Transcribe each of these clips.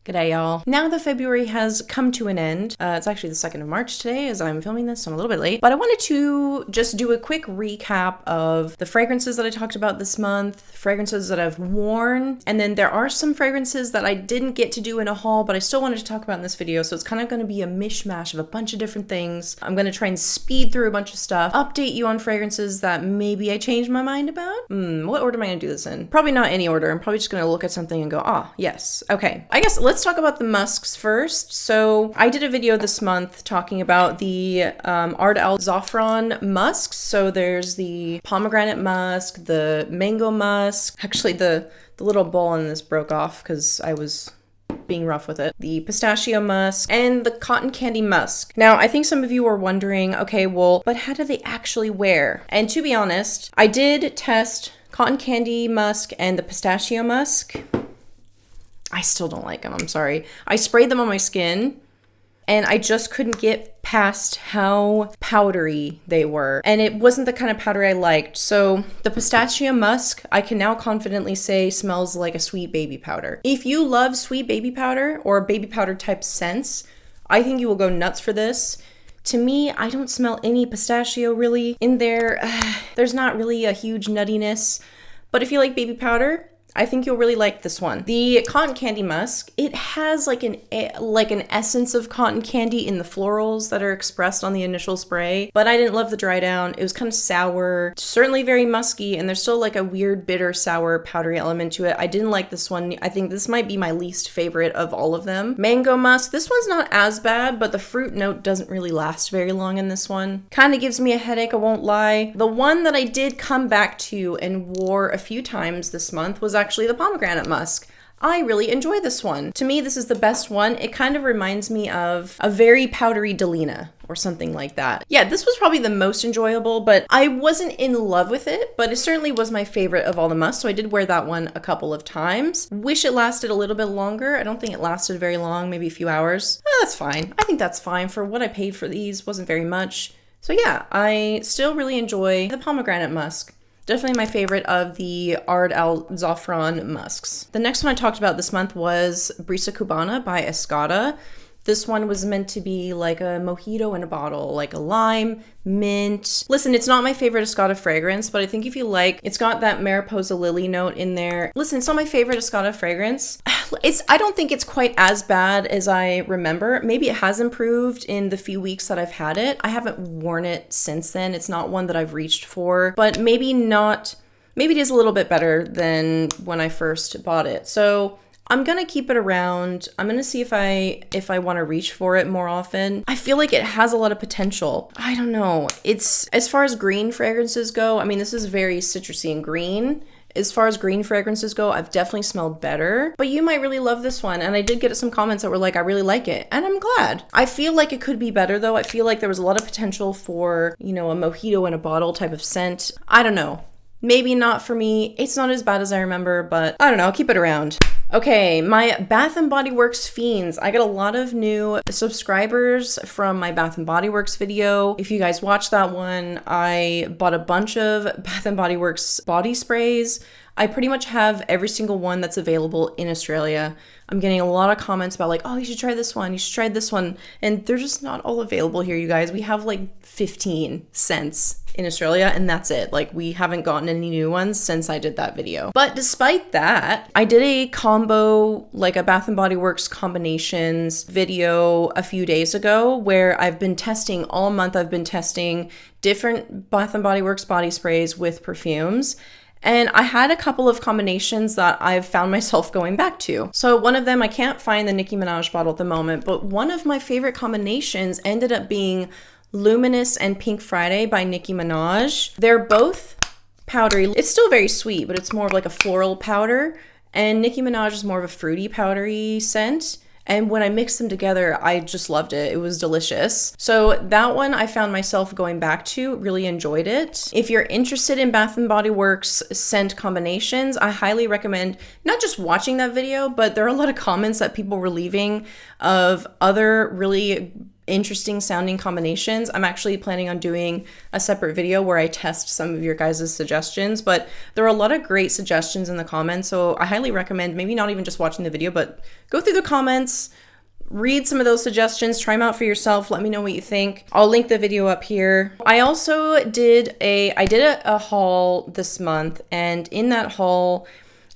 G'day y'all. Now that February has come to an end, it's actually the 2nd of March today as I'm filming this, so I'm a little bit late, but I wanted to just do a quick recap of the fragrances that I talked about this month, fragrances that I've worn, and then there are some fragrances that I didn't get to do in a haul, but I still wanted to talk about in this video, so it's kind of going to be a mishmash of a bunch of different things. I'm going to try and speed through a bunch of stuff, update you on fragrances that maybe I changed my mind about. What order am I going to do this in? Probably not any order. I'm probably just going to look at something and go, ah, yes. Okay. I guess let's talk about the musks first. So I did a video this month talking about the Ard Al Zaafaran musks. So there's the pomegranate musk, the mango musk. Actually, the little bowl on this broke off because I was being rough with it. The pistachio musk and the cotton candy musk. Now, I think some of you are wondering, okay, well, but how do they actually wear? And to be honest, I did test cotton candy musk and the pistachio musk. I still don't like them, I'm sorry. I sprayed them on my skin and I just couldn't get past how powdery they were. And it wasn't the kind of powder I liked. So the pistachio musk, I can now confidently say smells like a sweet baby powder. If you love sweet baby powder or baby powder type scents, I think you will go nuts for this. To me, I don't smell any pistachio really in there. There's not really a huge nuttiness, but if you like baby powder, I think you'll really like this one. The cotton candy musk, it has like an essence of cotton candy in the florals that are expressed on the initial spray, but I didn't love the dry down. It was kind of sour, certainly very musky, and there's still like a weird bitter sour powdery element to it. I didn't like this one. I think this might be my least favorite of all of them. Mango musk, this one's not as bad, but the fruit note doesn't really last very long in this one. Kind of gives me a headache, I won't lie. The one that I did come back to and wore a few times this month was actually the pomegranate musk. I really enjoy this one. To me, this is the best one. It kind of reminds me of a very powdery Delina or something like that. Yeah, this was probably the most enjoyable, but I wasn't in love with it, but it certainly was my favorite of all the musks, so I did wear that one a couple of times. Wish it lasted a little bit longer. I don't think it lasted very long, maybe a few hours. That's fine. I think that's fine for what I paid for these. Wasn't very much. So yeah, I still really enjoy the pomegranate musk. Definitely my favorite of the Ard Al Zaafaran musks. The next one I talked about this month was Brisa Cubana by Escada. This one was meant to be like a mojito in a bottle, like a lime, mint. Listen, it's not my favorite Escada fragrance, but I think if you like, it's got that Mariposa Lily note in there. Listen, it's not my favorite Escada fragrance. I don't think it's quite as bad as I remember. Maybe it has improved in the few weeks that I've had it. I haven't worn it since then. It's not one that I've reached for, but maybe it is a little bit better than when I first bought it. So I'm gonna keep it around. I'm gonna see if I want to reach for it more often. I feel like it has a lot of potential. I don't know. It's, as far as green fragrances go, I mean, this is very citrusy and green. As far as green fragrances go, I've definitely smelled better, but you might really love this one. And I did get some comments that were like, I really like it. And I'm glad. I feel like it could be better though. I feel like there was a lot of potential for, you know, a mojito in a bottle type of scent. I don't know. Maybe not for me. It's not as bad as I remember, but I don't know. I'll keep it around. Okay, my Bath & Body Works Fiends. I got a lot of new subscribers from my Bath & Body Works video. If you guys watched that one, I bought a bunch of Bath & Body Works body sprays. I pretty much have every single one that's available in Australia. I'm getting a lot of comments about like, oh, you should try this one, you should try this one. And they're just not all available here, you guys. We have like 15 scents in Australia and that's it. Like we haven't gotten any new ones since I did that video. But despite that, I did a combo, like a Bath & Body Works combinations video a few days ago where I've been testing all month. I've been testing different Bath & Body Works body sprays with perfumes. And I had a couple of combinations that I've found myself going back to. So one of them, I can't find the Nicki Minaj bottle at the moment, but one of my favorite combinations ended up being Luminous and Pink Friday by Nicki Minaj. They're both powdery. It's still very sweet, but it's more of like a floral powder. And Nicki Minaj is more of a fruity powdery scent. And when I mixed them together, I just loved it. It was delicious. So that one I found myself going back to, really enjoyed it. If you're interested in Bath & Body Works scent combinations, I highly recommend not just watching that video, but there are a lot of comments that people were leaving of other really interesting sounding combinations. I'm actually planning on doing a separate video where I test some of your guys' suggestions, but there are a lot of great suggestions in the comments, so I highly recommend maybe not even just watching the video, but go through the comments, read some of those suggestions, try them out for yourself, let me know what you think. I'll link the video up here. I also did a haul this month, and in that haul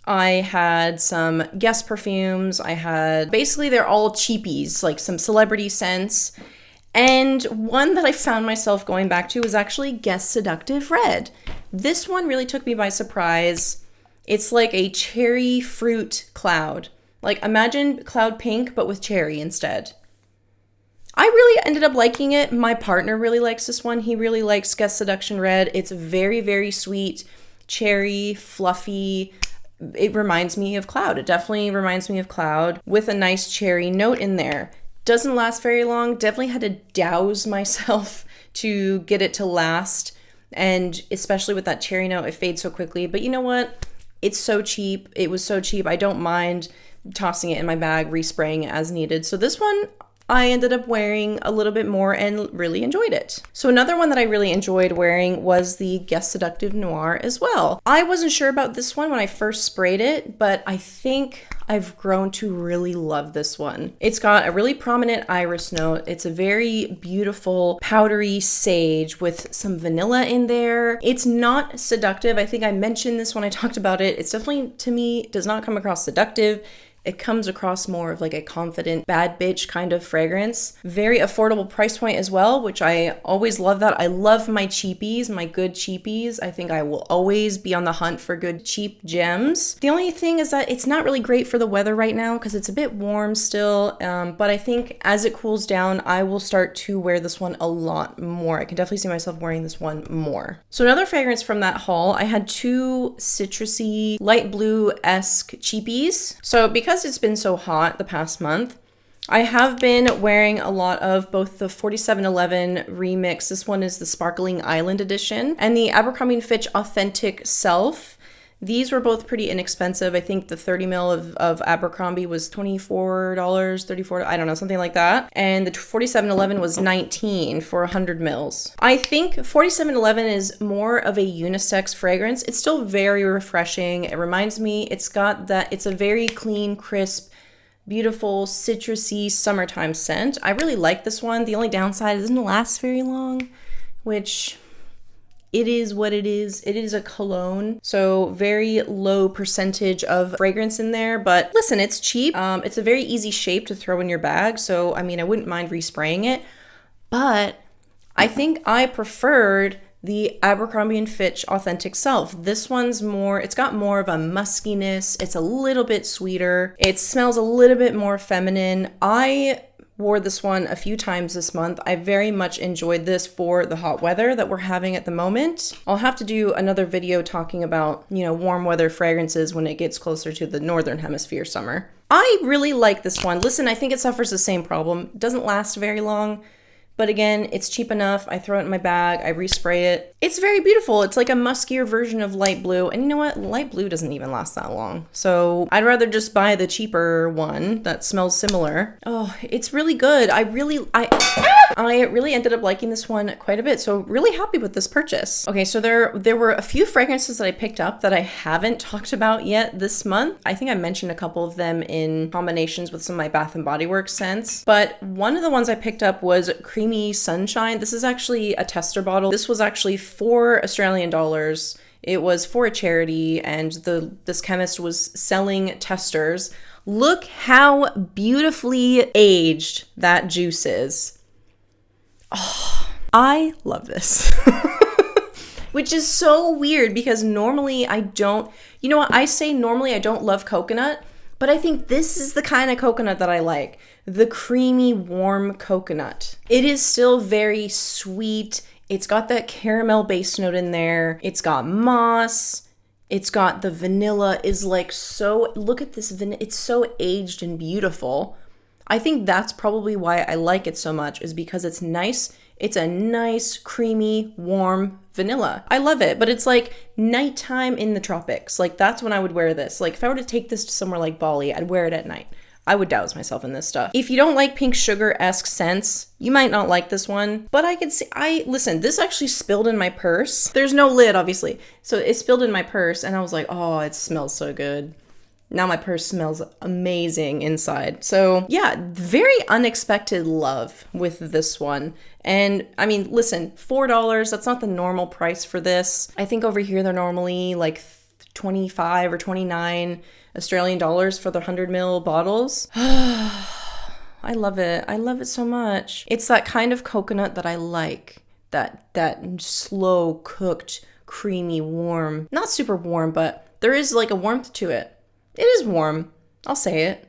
I had some Guess perfumes. Basically they're all cheapies, like some celebrity scents. And one that I found myself going back to was actually Guess Seductive Red. This one really took me by surprise. It's like a cherry fruit cloud. Like imagine cloud pink, but with cherry instead. I really ended up liking it. My partner really likes this one. He really likes Guess Seduction Red. It's very, very sweet, cherry, fluffy. It reminds me of cloud. It definitely reminds me of cloud with a nice cherry note in there. Doesn't last very long. Definitely had to douse myself to get it to last. And especially with that cherry note, it fades so quickly. But you know what? It's so cheap. It was so cheap. I don't mind tossing it in my bag, respraying it as needed. So this one I ended up wearing a little bit more and really enjoyed it. So another one that I really enjoyed wearing was the Guess Seductive Noir as well. I wasn't sure about this one when I first sprayed it, but I think I've grown to really love this one. It's got a really prominent iris note. It's a very beautiful powdery sage with some vanilla in there. It's not seductive. I think I mentioned this when I talked about it. It's definitely, to me, does not come across seductive. It comes across more of like a confident bad bitch kind of fragrance. Very affordable price point as well, which I always love that. I love my cheapies, my good cheapies. I think I will always be on the hunt for good cheap gems. The only thing is that it's not really great for the weather right now because it's a bit warm still. But I think as it cools down, I will start to wear this one a lot more. I can definitely see myself wearing this one more. So another fragrance from that haul, I had two citrusy, light blue-esque cheapies. So because it's been so hot the past month, I have been wearing a lot of both the 4711 remix. This one is the Sparkling Island edition, and the Abercrombie & Fitch Authentic Self. These were both pretty inexpensive. I think the 30 mil of Abercrombie was $24, $34, I don't know, something like that. And the 4711 was $19 for 100 mils. I think 4711 is more of a unisex fragrance. It's still very refreshing. It reminds me, it's a very clean, crisp, beautiful, citrusy summertime scent. I really like this one. The only downside is it doesn't last very long, which it is what it is. It is a cologne, so very low percentage of fragrance in there, but listen, it's cheap. It's a very easy shape to throw in your bag, so I mean, I wouldn't mind respraying it, but I think I preferred the Abercrombie & Fitch Authentic Self. This one's it's got more of a muskiness. It's a little bit sweeter. It smells a little bit more feminine. I wore this one a few times this month. I very much enjoyed this for the hot weather that we're having at the moment. I'll have to do another video talking about, warm weather fragrances when it gets closer to the northern hemisphere summer. I really like this one. Listen, I think it suffers the same problem. It doesn't last very long. But again, it's cheap enough. I throw it in my bag, I respray it. It's very beautiful. It's like a muskier version of light blue. And you know what? Light blue doesn't even last that long. So I'd rather just buy the cheaper one that smells similar. Oh, it's really good. I really ended up liking this one quite a bit. So really happy with this purchase. Okay, so there were a few fragrances that I picked up that I haven't talked about yet this month. I think I mentioned a couple of them in combinations with some of my Bath & Body Works scents. But one of the ones I picked up was Creamy Sunshine. This is actually a tester bottle. This was actually $4 Australian. It was for a charity, and this chemist was selling testers. Look how beautifully aged that juice is. Oh, I love this. Which is so weird because normally I don't, I say normally I don't love coconut, but I think this is the kind of coconut that I like. The creamy, warm coconut. It is still very sweet. It's got that caramel base note in there. It's got moss. It's got the vanilla is like so, look at this vanilla. It's so aged and beautiful. I think that's probably why I like it so much, is because it's nice. It's a nice, creamy, warm vanilla. I love it, but it's like nighttime in the tropics. Like that's when I would wear this. Like if I were to take this to somewhere like Bali, I'd wear it at night. I would douse myself in this stuff. If you don't like pink sugar-esque scents, you might not like this one, but I could see, listen, this actually spilled in my purse. There's no lid, obviously. So it spilled in my purse and I was like, oh, it smells so good. Now my purse smells amazing inside. So yeah, very unexpected love with this one. And I mean, listen, $4, that's not the normal price for this. I think over here they're normally like 25 or 29 Australian dollars for the 100 ml bottles. I love it. I love it so much. It's that kind of coconut that I like. That slow cooked, creamy, warm. Not super warm, but there is like a warmth to it. It is warm. I'll say it.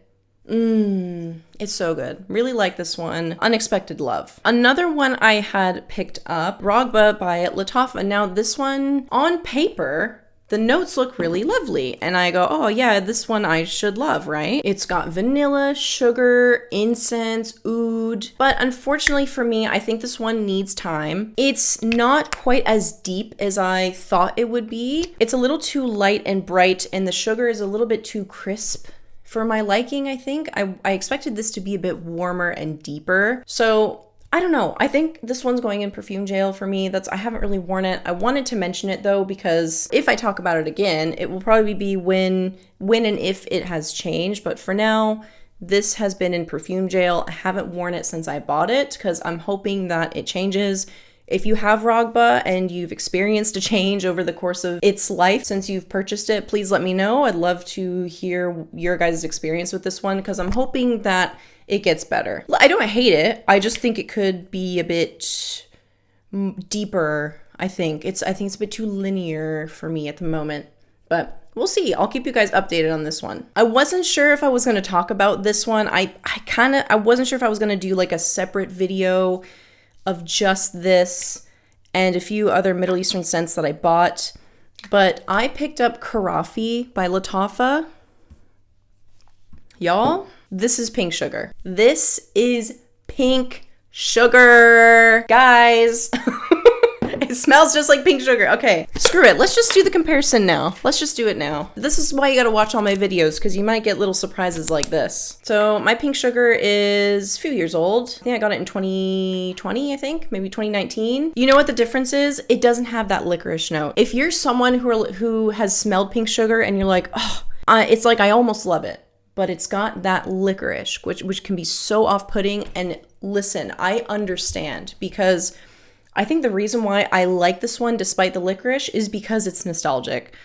It's so good. Really like this one. Unexpected love. Another one I had picked up, Rahgba by Lattafa. Now this one, on paper, the notes look really lovely. And I go, oh yeah, this one I should love, right? It's got vanilla, sugar, incense, oud. But unfortunately for me, I think this one needs time. It's not quite as deep as I thought it would be. It's a little too light and bright, and the sugar is a little bit too crisp for my liking, I think. I expected this to be a bit warmer and deeper. So I don't know. I think this one's going in perfume jail for me. I haven't really worn it. I wanted to mention it though, because if I talk about it again, it will probably be when and if it has changed. But for now, this has been in perfume jail. I haven't worn it since I bought it because I'm hoping that it changes. If you have Rahgba and you've experienced a change over the course of its life since you've purchased it, please let me know. I'd love to hear your guys' experience with this one because I'm hoping that it gets better. I don't hate it. I just think it could be a bit deeper, I think. I think it's a bit too linear for me at the moment, but we'll see. I'll keep you guys updated on this one. I wasn't sure if I was going to talk about this one. I wasn't sure if I was going to do like a separate video of just this and a few other Middle Eastern scents that I bought, but I picked up Khurafi by Lattafa. Y'all, this is pink sugar. This is pink sugar, guys. It smells just like pink sugar. Okay, screw it. Let's just do the comparison now. Let's just do it now. This is why you gotta watch all my videos, because you might get little surprises like this. So my pink sugar is a few years old. I think I got it in 2020, I think, maybe 2019. You know what the difference is? It doesn't have that licorice note. If you're someone who has smelled pink sugar and you're like, oh, it's like I almost love it, but it's got that licorice, which can be so off-putting. And listen, I understand, because I think the reason why I like this one despite the licorice is because it's nostalgic.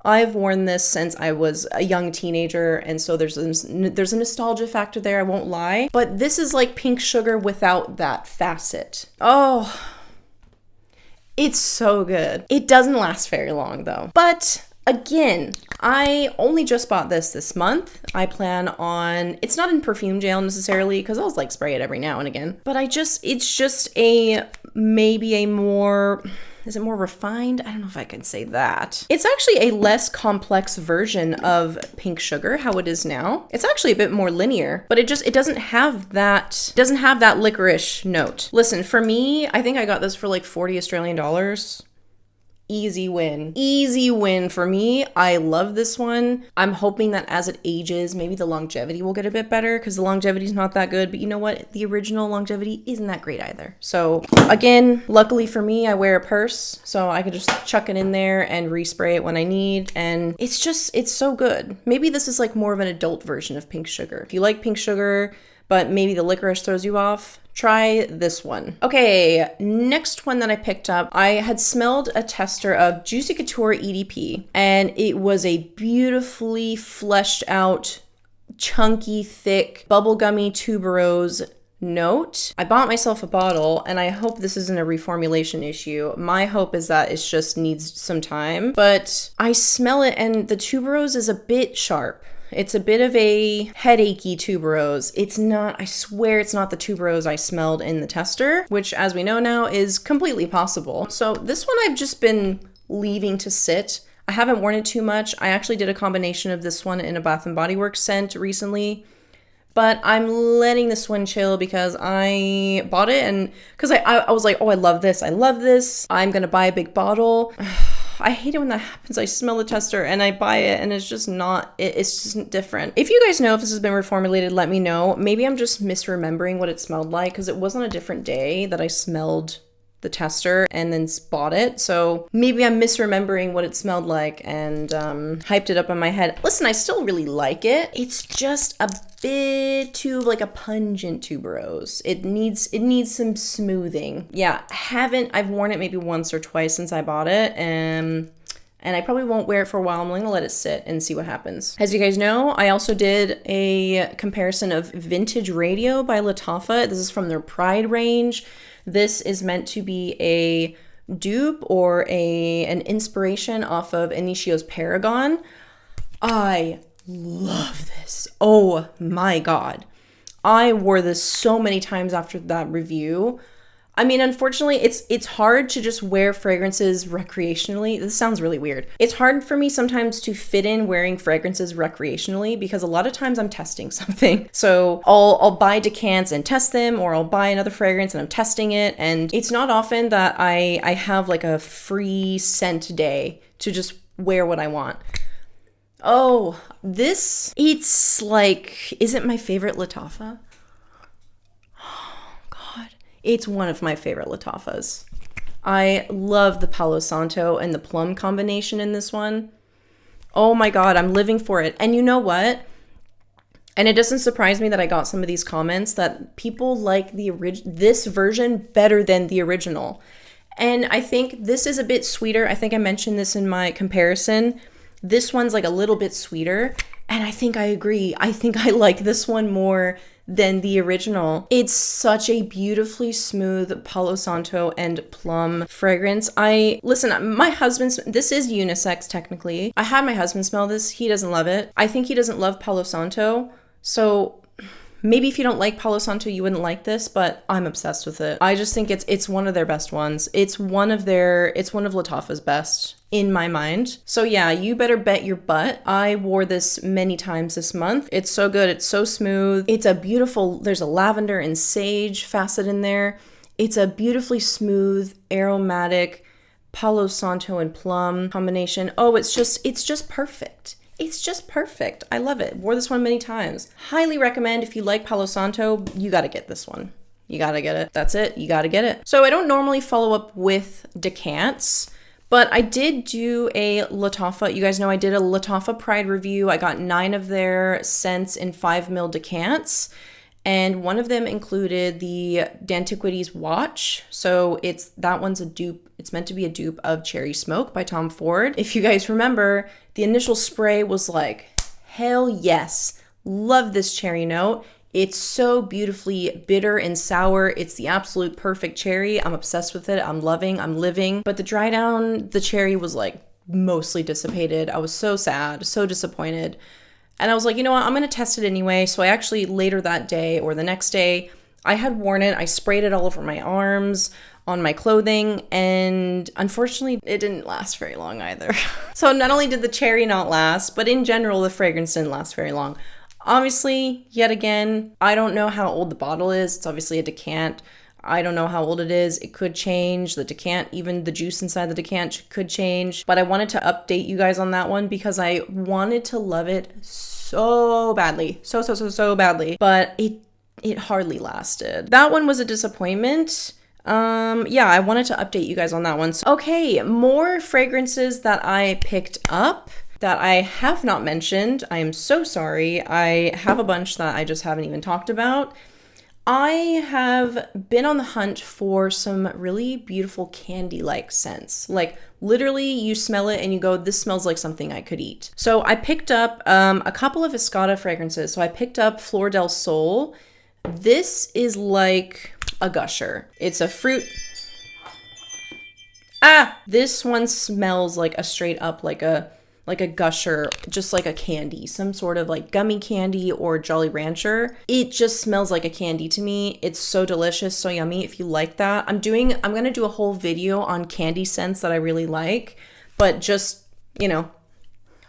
I've worn this since I was a young teenager, and so there's a nostalgia factor there, I won't lie. But this is like pink sugar without that facet. Oh, it's so good. It doesn't last very long though. But again, I only just bought this month. I plan on, it's not in perfume jail necessarily, because I'll like spray it every now and again, but it's just maybe a more, is it more refined? I don't know if I can say that. It's actually a less complex version of pink sugar, how it is now. It's actually a bit more linear, but it doesn't have that licorice note. Listen, for me, I think I got this for like 40 Australian dollars. Easy win. Easy win for me. I love this one. I'm hoping that as it ages, maybe the longevity will get a bit better, because the longevity is not that good. But you know what? The original longevity isn't that great either. So again, luckily for me, I wear a purse, so I can just chuck it in there and respray it when I need. And it's so good. Maybe this is like more of an adult version of pink sugar. If you like pink sugar, but maybe the licorice throws you off, try this one. Okay, next one that I picked up, I had smelled a tester of Juicy Couture EDP, and it was a beautifully fleshed out, chunky, thick, bubblegummy tuberose note. I bought myself a bottle, and I hope this isn't a reformulation issue. My hope is that it just needs some time, but I smell it and the tuberose is a bit sharp. It's a bit of a headachy tuberose. It's not, I swear it's not the tuberose I smelled in the tester, which as we know now is completely possible. So this one I've just been leaving to sit. I haven't worn it too much. I actually did a combination of this one in a Bath & Body Works scent recently, but I'm letting this one chill because I bought it and because I was like, oh, I love this. I'm gonna buy a big bottle. I hate it when that happens. I smell the tester and I buy it and it's just not, it's just different. If you guys know if this has been reformulated, let me know. Maybe I'm just misremembering what it smelled like because it was on a different day that I smelled the tester and then bought it. So maybe I'm misremembering what it smelled like and hyped it up in my head. Listen, I still really like it. It's just a bit too like a pungent tuberose. It needs some smoothing. Yeah, I've worn it maybe once or twice since I bought it, and I probably won't wear it for a while. I'm gonna let it sit and see what happens. As you guys know, I also did a comparison of Vintage Radio by Lattafa. This is from their Pride range. This is meant to be a dupe or an inspiration off of Initio's Paragon. I love this. Oh my God. I wore this so many times after that review. I mean, unfortunately, it's hard to just wear fragrances recreationally. This sounds really weird. It's hard for me sometimes to fit in wearing fragrances recreationally because a lot of times I'm testing something. So I'll buy decants and test them, or I'll buy another fragrance and I'm testing it. And it's not often that I have like a free scent day to just wear what I want. Oh, it's like, is it my favorite Lattafa? It's one of my favorite Lattafas. I love the Palo Santo and the plum combination in this one. Oh my God, I'm living for it. And you know what? And it doesn't surprise me that I got some of these comments that people like this version better than the original. And I think this is a bit sweeter. I think I mentioned this in my comparison. This one's like a little bit sweeter. And I think I agree. I think I like this one more than the original. It's such a beautifully smooth Palo Santo and plum fragrance. Listen, my husband, this is unisex technically. I had my husband smell this. He doesn't love it. I think he doesn't love Palo Santo. So maybe if you don't like Palo Santo, you wouldn't like this, but I'm obsessed with it. I just think it's one of their best ones. It's one of Lattafa's best in my mind. So yeah, you better bet your butt. I wore this many times this month. It's so good. It's so smooth. It's a beautiful, there's a lavender and sage facet in there. It's a beautifully smooth, aromatic Palo Santo and plum combination. Oh, it's just perfect. It's just perfect. I love it. Wore this one many times. Highly recommend. If you like Palo Santo, you got to get this one. You got to get it. That's it. You got to get it. So I don't normally follow up with decants, but I did do a Lattafa. You guys know I did a Lattafa Pride review. I got 9 of their scents in 5 ml decants. And one of them included the D'Antiquities Watch. So that one's a dupe. It's meant to be a dupe of Cherry Smoke by Tom Ford. If you guys remember, the initial spray was like, hell yes. Love this cherry note. It's so beautifully bitter and sour. It's the absolute perfect cherry. I'm obsessed with it. I'm living. But the dry down, the cherry was like mostly dissipated. I was so sad, so disappointed. And I was like, you know what? I'm going to test it anyway. So I actually later that day or the next day, I had worn it. I sprayed it all over my arms, on my clothing, and unfortunately, it didn't last very long either. So not only did the cherry not last, but in general, the fragrance didn't last very long. Obviously, yet again, I don't know how old the bottle is. It's obviously a decant. I don't know how old it is. It could change. The decant, even the juice inside the decant could change. But I wanted to update you guys on that one because I wanted to love it so badly. So badly. But it hardly lasted. That one was a disappointment. Yeah, I wanted to update you guys on that one. So, okay, more fragrances that I picked up that I have not mentioned. I am so sorry. I have a bunch that I just haven't even talked about. I have been on the hunt for some really beautiful candy-like scents. Like literally you smell it and you go, this smells like something I could eat. So I picked up a couple of Escada fragrances. So I picked up Flor del Sol. This is like a gusher. It's a fruit. This one smells like a straight up like a gusher, just like a candy, some sort of like gummy candy or Jolly Rancher. It just smells like a candy to me. It's so delicious, so yummy. If you like that, I'm gonna do a whole video on candy scents that I really like, but just, you know,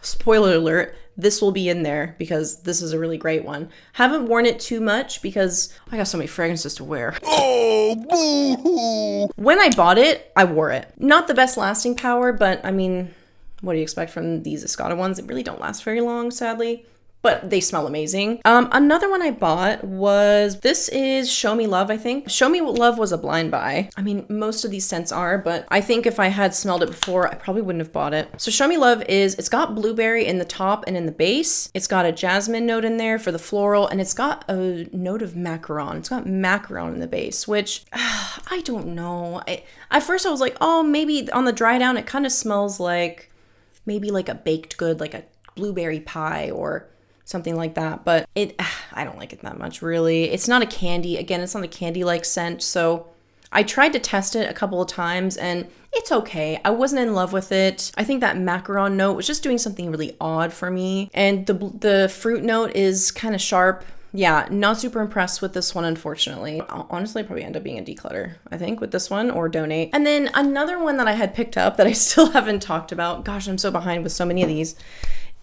spoiler alert, this will be in there because this is a really great one. Haven't worn it too much because I got so many fragrances to wear. Oh, boo-hoo. When I bought it, I wore it. Not the best lasting power, but I mean, what do you expect from these Escada ones? They really don't last very long, sadly. But they smell amazing. Another one I bought was, this is Show Me Love, I think. Show Me Love was a blind buy. I mean, most of these scents are, but I think if I had smelled it before, I probably wouldn't have bought it. So Show Me Love it's got blueberry in the top and in the base. It's got a jasmine note in there for the floral, and it's got a note of macaron. It's got macaron in the base, which I don't know. At first I was like, oh, maybe on the dry down, it kind of smells like maybe like a baked good, like a blueberry pie or something like that, but I don't like it that much, really. It's not a candy. Again, it's not a candy-like scent, so I tried to test it a couple of times, and it's okay. I wasn't in love with it. I think that macaron note was just doing something really odd for me, and the fruit note is kind of sharp. Yeah, not super impressed with this one, unfortunately. I'll honestly probably end up being a declutter, I think, with this one, or donate. And then another one that I had picked up that I still haven't talked about, gosh, I'm so behind with so many of these,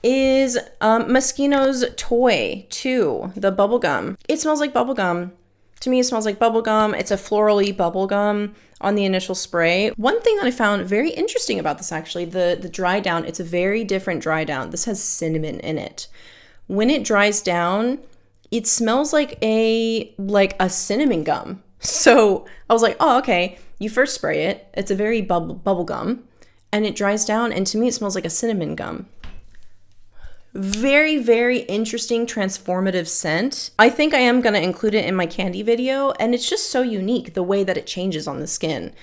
is Moschino's Toy 2, the bubblegum. It smells like bubblegum. To me, it smells like bubblegum. It's a florally bubblegum on the initial spray. One thing that I found very interesting about this, actually, the dry down, it's a very different dry down. This has cinnamon in it. When it dries down, it smells like a cinnamon gum. So I was like, oh, okay. You first spray it. It's a very bubblegum, and it dries down, and to me, it smells like a cinnamon gum. Very, very interesting, transformative scent. I think I am going to include it in my candy video, and it's just so unique the way that it changes on the skin.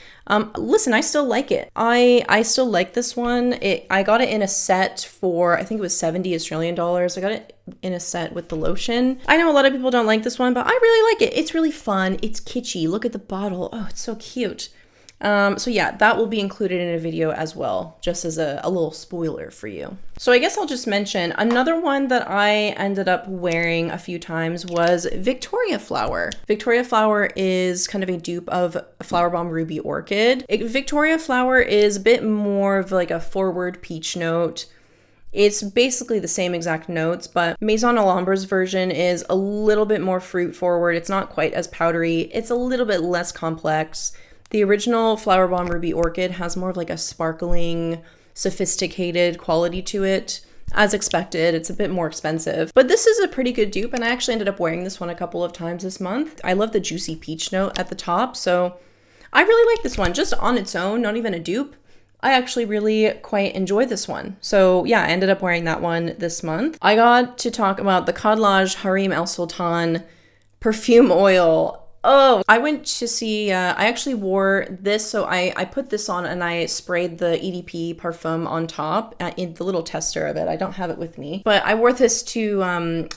Listen, I still like it. I still like this one. I got it in a set for, I think it was 70 Australian dollars. I got it in a set with the lotion. I know a lot of people don't like this one, but I really like it. It's really fun. It's kitschy. Look at the bottle. Oh, it's so cute. So yeah, that will be included in a video as well, just as a little spoiler for you. So I guess I'll just mention another one that I ended up wearing a few times was Victoria Flower. Victoria Flower is kind of a dupe of Flower Bomb Ruby Orchid. Victoria Flower is a bit more of like a forward peach note. It's basically the same exact notes, but Maison Alhambra's version is a little bit more fruit forward. It's not quite as powdery. It's a little bit less complex. The original Flower Bomb Ruby Orchid has more of like a sparkling, sophisticated quality to it. As expected, it's a bit more expensive, but this is a pretty good dupe, and I actually ended up wearing this one a couple of times this month. I love the juicy peach note at the top, so I really like this one just on its own, not even a dupe. I actually really quite enjoy this one. So yeah, I ended up wearing that one this month. I got to talk about the Kadlaj Harim El Sultan perfume oil. Oh, I went to see, I actually wore this, so I put this on and I sprayed the EDP parfum on top in the little tester of it. I don't have it with me, but I wore this to,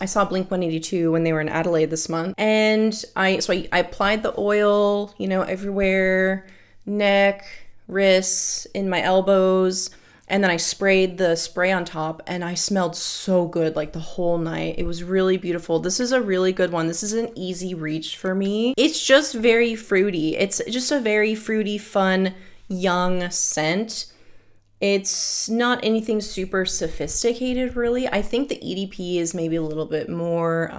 I saw Blink-182 when they were in Adelaide this month, and I applied the oil, you know, everywhere, neck, wrists, in my elbows, and then I sprayed the spray on top, and I smelled so good like the whole night. It was really beautiful. This is a really good one. This is an easy reach for me. It's just very fruity. It's just a very fruity, fun, young scent. It's not anything super sophisticated, really. I think the EDP is maybe a little bit more,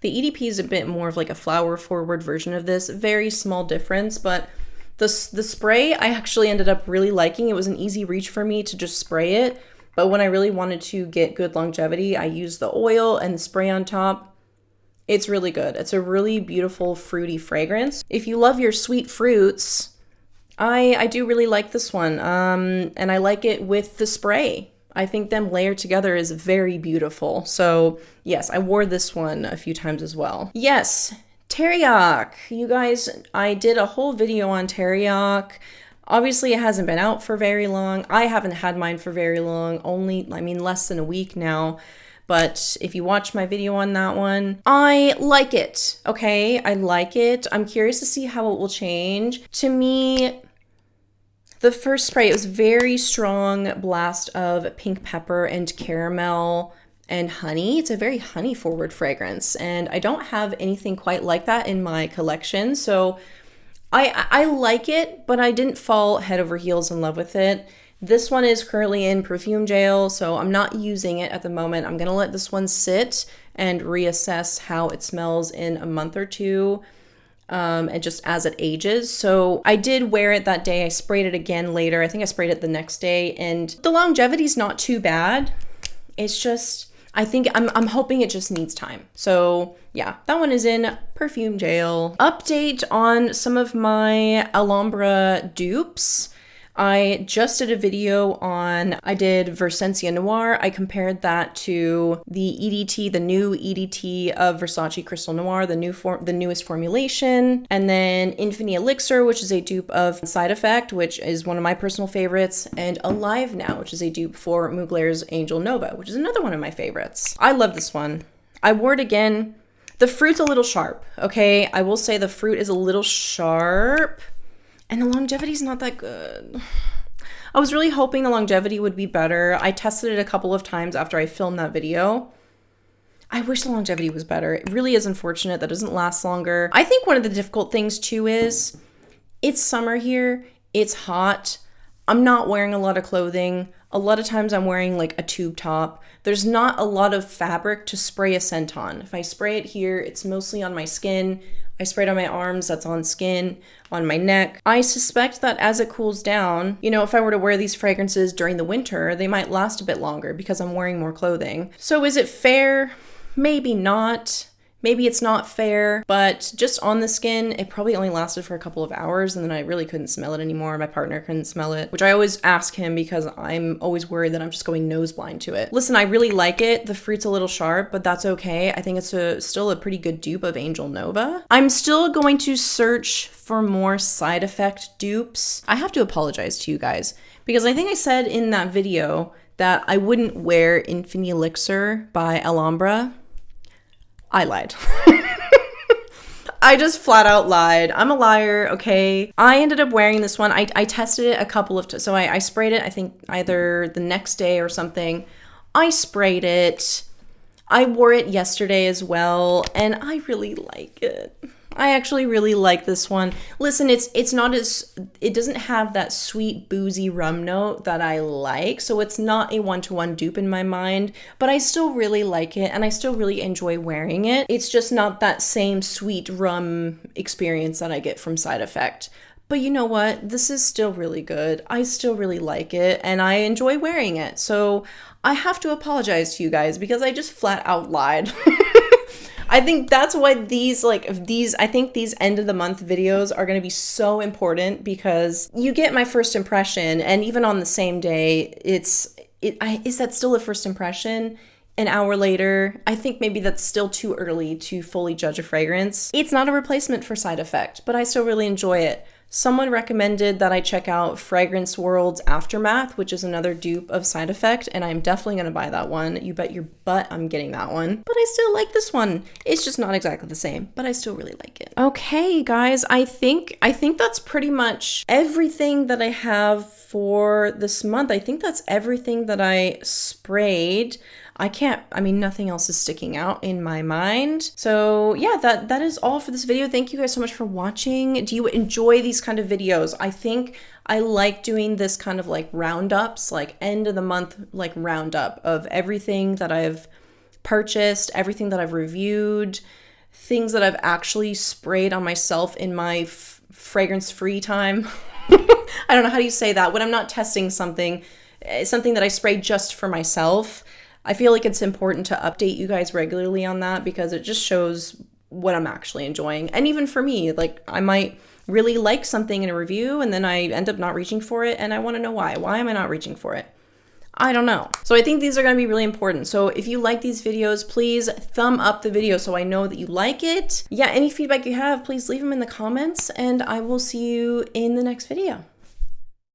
the EDP is a bit more of like a flower forward version of this. Very small difference, but the spray I actually ended up really liking. It was an easy reach for me to just spray it, but when I really wanted to get good longevity, I used the oil and the spray on top. It's really good. It's a really beautiful fruity fragrance. If you love your sweet fruits, I do really like this one, and I like it with the spray. I think them layered together is very beautiful. So yes, I wore this one a few times as well. Yes, Teriaq. You guys, I did a whole video on Teriaq. Obviously, it hasn't been out for very long. I haven't had mine for very long, less than a week now. But if you watch my video on that one, I like it, okay? I like it. I'm curious to see how it will change. To me, the first spray, it was very strong blast of pink pepper and caramel and honey. It's a very honey forward fragrance, and I don't have anything quite like that in my collection, so I like it, but I didn't fall head over heels in love with it. This one is currently in perfume jail, so I'm not using it at the moment. I'm gonna let this one sit and reassess how it smells in a month or two. And just as it ages. So I did wear it that day. I sprayed it again later. I think I sprayed it the next day, and the longevity's not too bad. It's just, I think I'm hoping it just needs time. So yeah, that one is in perfume jail. Update on some of my Alhambra dupes. I just did a video on, I did Versensia Noir. I compared that to the EDT, the new EDT of Versace Crystal Noir, the newest formulation. And then Infini Elixir, which is a dupe of Side Effect, which is one of my personal favorites. And Alive Now, which is a dupe for Mugler's Angel Nova, which is another one of my favorites. I love this one. I wore it again. The fruit's a little sharp, okay? I will say the fruit is a little sharp. And the longevity's not that good. I was really hoping the longevity would be better. I tested it a couple of times after I filmed that video. I wish the longevity was better. It really is unfortunate that it doesn't last longer. I think one of the difficult things too is it's summer here. It's hot. I'm not wearing a lot of clothing. A lot of times I'm wearing like a tube top. There's not a lot of fabric to spray a scent on. If I spray it here, it's mostly on my skin. I sprayed on my arms, that's on skin, on my neck. I suspect that as it cools down, you know, if I were to wear these fragrances during the winter, they might last a bit longer because I'm wearing more clothing. So is it fair? Maybe not. Maybe it's not fair, but just on the skin, it probably only lasted for a couple of hours and then I really couldn't smell it anymore. My partner couldn't smell it, which I always ask him because I'm always worried that I'm just going nose blind to it. Listen, I really like it. The fruit's a little sharp, but that's okay. I think it's still a pretty good dupe of Angel Nova. I'm still going to search for more Side Effect dupes. I have to apologize to you guys because I think I said in that video that I wouldn't wear Infini Elixir by Alhambra. I lied. I just flat out lied. I'm a liar, okay? I ended up wearing this one. I tested it a couple of times. So I sprayed it, I think either the next day or something. I sprayed it. I wore it yesterday as well, and I really like it. I actually really like this one. Listen, it's not as, it doesn't have that sweet boozy rum note that I like, so it's not a one-to-one dupe in my mind, but I still really like it and I still really enjoy wearing it. It's just not that same sweet rum experience that I get from Side Effect. But you know what? This is still really good. I still really like it and I enjoy wearing it. So I have to apologize to you guys because I just flat out lied. I think that's why these end of the month videos are going to be so important because you get my first impression, and even on the same day, is that still a first impression? An hour later, I think maybe that's still too early to fully judge a fragrance. It's not a replacement for Side Effect, but I still really enjoy it. Someone recommended that I check out Fragrance World's Aftermath, which is another dupe of Side Effect, and I'm definitely going to buy that one. You bet your butt I'm getting that one. But I still like this one. It's just not exactly the same, but I still really like it. Okay, guys, I think that's pretty much everything that I have for this month. I think that's everything that I sprayed. Nothing else is sticking out in my mind. So yeah, that is all for this video. Thank you guys so much for watching. Do you enjoy these kind of videos? I think I like doing this kind of like roundups, like end of the month, like roundup of everything that I've purchased, everything that I've reviewed, things that I've actually sprayed on myself in my fragrance free time. I don't know how do you say that when I'm not testing something that I sprayed just for myself. I feel like it's important to update you guys regularly on that because it just shows what I'm actually enjoying. And even for me, like I might really like something in a review and then I end up not reaching for it and I want to know why. Why am I not reaching for it? I don't know. So I think these are going to be really important. So if you like these videos, please thumb up the video so I know that you like it. Yeah, any feedback you have, please leave them in the comments and I will see you in the next video.